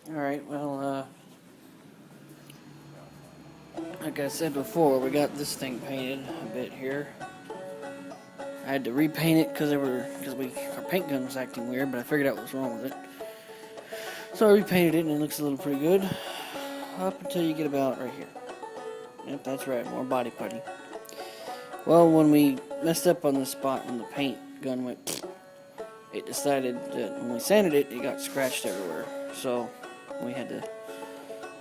Alright, well, like I said before, we got this thing painted a bit here. I had to repaint it because our paint gun was acting weird, but I figured out what was wrong with it. So I repainted it and it looks a little pretty good. Up until you get about right here. Yep, that's right, more body putty. Well, when we messed up on the spot when the paint gun went, it decided that when we sanded it, it got scratched everywhere. So we had to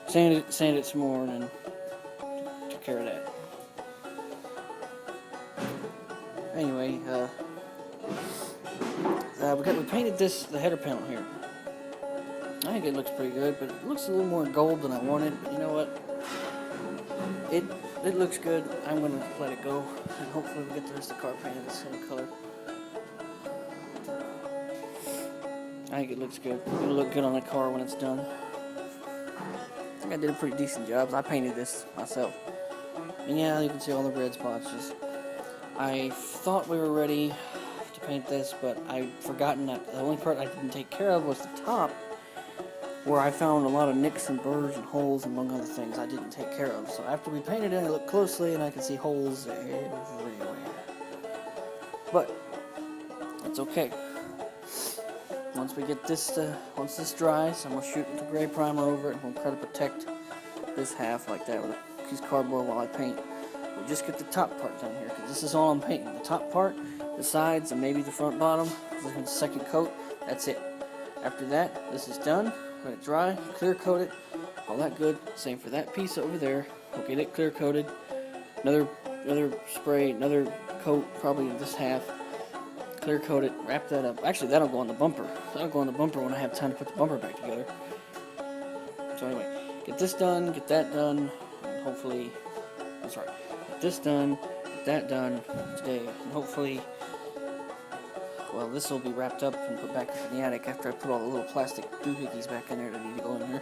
sand it some more, and then took care of that. Anyway, we painted the header panel here. I think it looks pretty good, but it looks a little more gold than I wanted. But you know what? It looks good. I'm gonna let it go, and hopefully we get the rest of the car painted the same color. I think it looks good. It'll look good on the car when it's done. I think I did a pretty decent job. I painted this myself. And yeah, you can see all the red spots. I thought we were ready to paint this, but I'd forgotten that the only part I didn't take care of was the top, where I found a lot of nicks and burrs and holes, among other things I didn't take care of. So after we painted it, I looked closely and I could see holes everywhere. But it's okay. Once this dries, I'm gonna shoot the gray primer over it, and we'll try to protect this half like that with a piece of cardboard while I paint. We'll just get the top part done here, because this is all I'm painting. The top part, the sides, and maybe the front bottom. The second coat. That's it. After that, this is done. Let it dry, clear coat it, all that good. Same for that piece over there. We'll get it clear coated. Another spray, another coat, probably this half. Clear coat it, wrap that up. Actually, that'll go on the bumper. That'll go on the bumper when I have time to put the bumper back together. So anyway, get this done, get that done, and hopefully, get this done, get that done today, and hopefully, well, this will be wrapped up and put back in the attic after I put all the little plastic doohickeys back in there that need to go in here.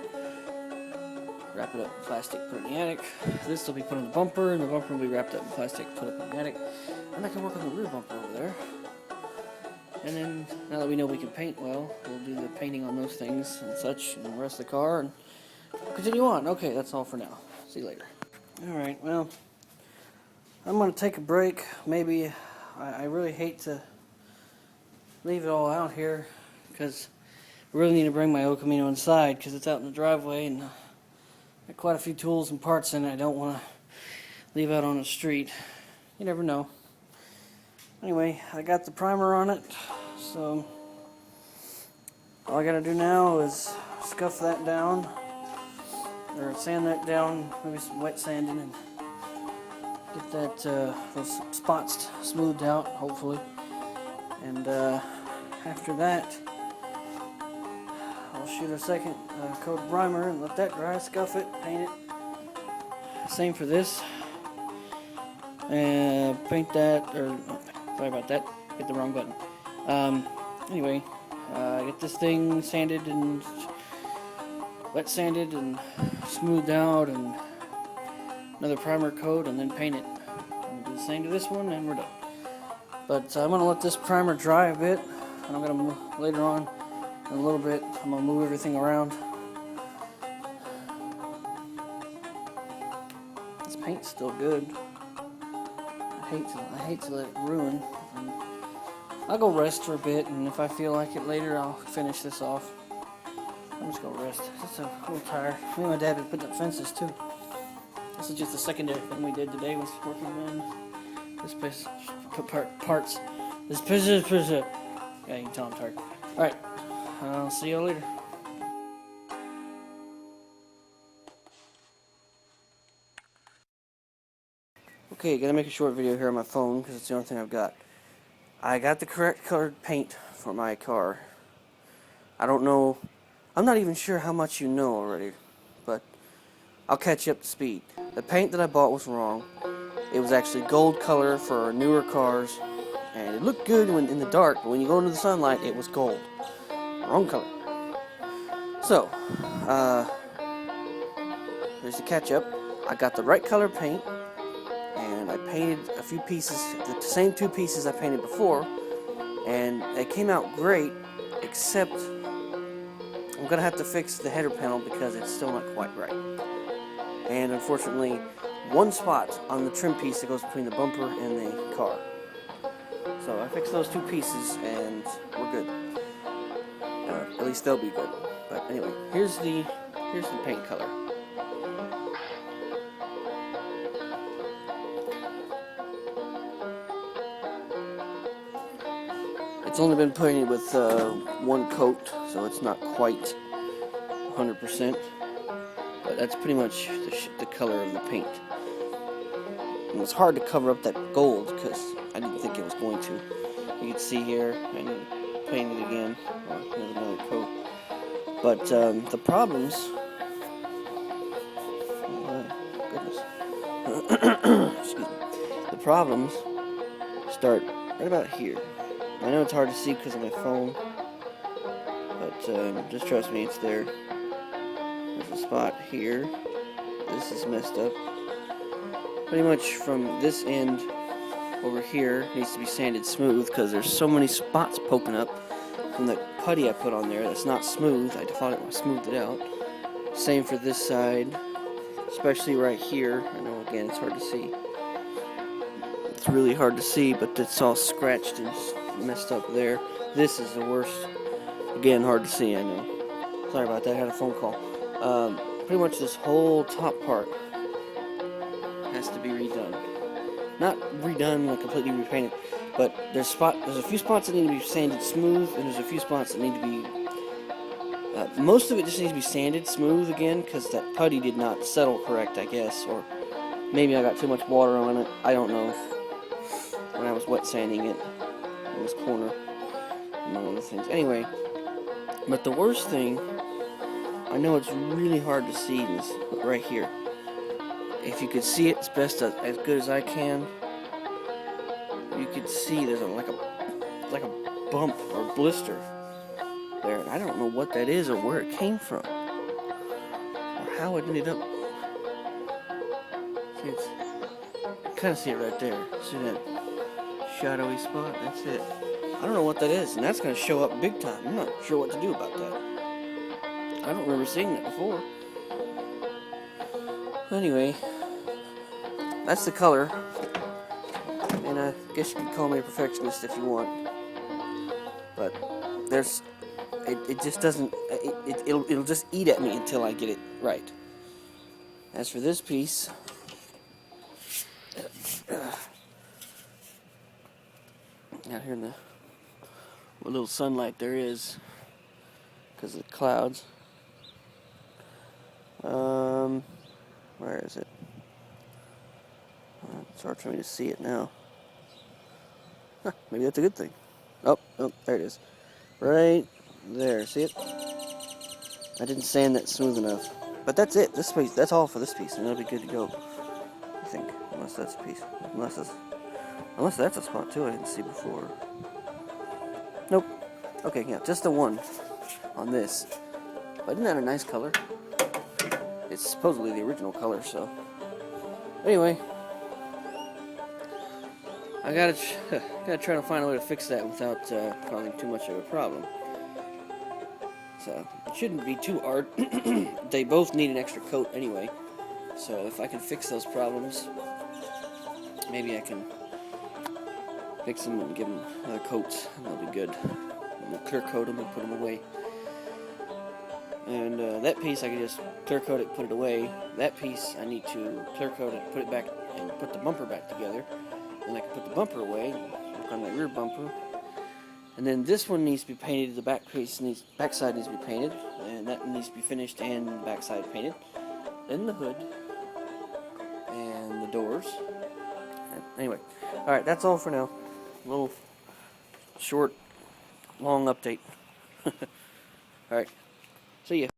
Wrap it up in plastic, put it in the attic. This will be put on the bumper, and the bumper will be wrapped up in plastic, put up in the attic. And I can work on the rear bumper over there. And then, now that we know we can paint well, we'll do the painting on those things and such, and the rest of the car, and continue on. Okay, that's all for now. See you later. Alright, well, I'm going to take a break. Maybe, I really hate to leave it all out here, because I really need to bring my Camino inside, because it's out in the driveway, and got quite a few tools and parts in it I don't want to leave out on the street. You never know. Anyway, I got the primer on it, so all I gotta do now is scuff that down, or sand that down, maybe some wet sanding, and get that those spots smoothed out, hopefully. And after that, I'll shoot a second coat of primer and let that dry, scuff it, paint it. Same for this. Paint that, or sorry about that, hit the wrong button. Anyway, get this thing sanded and wet sanded and smoothed out, and another primer coat, and then paint it. I'm gonna do the same to this one, and we're done. But I'm gonna let this primer dry a bit, and I'm gonna move later on in a little bit. I'm gonna move everything around. This paint's still good. I hate to let it ruin. I'll go rest for a bit, and if I feel like it later, I'll finish this off. I'm just gonna rest. Just a little tired. Me and my dad have put up fences too. This is just a secondary thing we did today. Was working on this place, parts. This person. Yeah, you can tell I'm tired. All right, I'll see you later. Okay, gotta make a short video here on my phone because it's the only thing I've got. I got the correct colored paint for my car. I don't know, I'm not even sure how much you know already, but I'll catch you up to speed. The paint that I bought was wrong. It was actually gold color for newer cars, and it looked good when in the dark, but when you go into the sunlight, it was gold. Wrong color. So, here's the catch up. I got the right color paint, and I painted a few pieces, the same two pieces I painted before, and they came out great, except I'm gonna have to fix the header panel because it's still not quite right. And unfortunately, one spot on the trim piece that goes between the bumper and the car. So I fixed those two pieces and we're good. At least they'll be good. But anyway, here's the paint color. It's only been painted with one coat, so it's not quite 100%. But that's pretty much the color of the paint. And it's hard to cover up that gold because I didn't think it was going to. You can see here, I need to paint it again, or with another coat. But the problems, oh my goodness, excuse me. The problems start right about here. I know it's hard to see because of my phone, but just trust me, it's there. There's a spot here. This is messed up. Pretty much from this end over here needs to be sanded smooth because there's so many spots poking up from the putty I put on there that's not smooth. I thought I smoothed it out. Same for this side, especially right here. I know, again, it's hard to see. It's really hard to see, but it's all scratched and messed up there. This is the worst. Again, hard to see, I know. Sorry about that, I had a phone call. Pretty much this whole top part has to be redone. Not redone, like completely repainted, but there's a few spots that need to be sanded smooth, and there's a few spots that need to be... most of it just needs to be sanded smooth again, because that putty did not settle correct, I guess, or maybe I got too much water on it, I don't know. When I was wet sanding it in this corner, among other things. Anyway, but the worst thing, I know it's really hard to see this, but right here. If you could see it as best as good as I can, you could see there's like a bump or blister there. And I don't know what that is or where it came from or how it ended up. See, you kind of see it right there. See that shadowy spot? That's it. I don't know what that is, and that's going to show up big time. I'm not sure what to do about that. I don't remember seeing that before. Anyway, that's the color, and I guess you could call me a perfectionist if you want, but it just doesn't, it'll just eat at me until I get it right. As for this piece, out here in the what little sunlight there is, because of the clouds, where is it? It's hard for me to see it now. Huh, maybe that's a good thing. Oh, there it is. Right there. See it? I didn't sand that smooth enough. But that's it. This piece, that's all for this piece, and it'll be good to go. I think, unless that's a piece. Unless that's a spot too I didn't see before. Nope. Okay, yeah, just the one on this. But isn't that a nice color? It's supposedly the original color, so. Anyway, I gotta try to find a way to fix that without causing too much of a problem. So it shouldn't be too hard. They both need an extra coat anyway. So if I can fix those problems, maybe I can fix them and give them other coats, and they'll be good. And we'll clear coat them and put them away. And that piece I can just clear coat it, put it away. That piece I need to clear coat it, put it back, and put the bumper back together. Then I can put the bumper away, work on that rear bumper. And then this one needs to be painted. The back side needs to be painted, and that needs to be finished and the back side painted. Then the hood and the doors. Anyway, all right, that's all for now. A little short, long update. All right, see ya.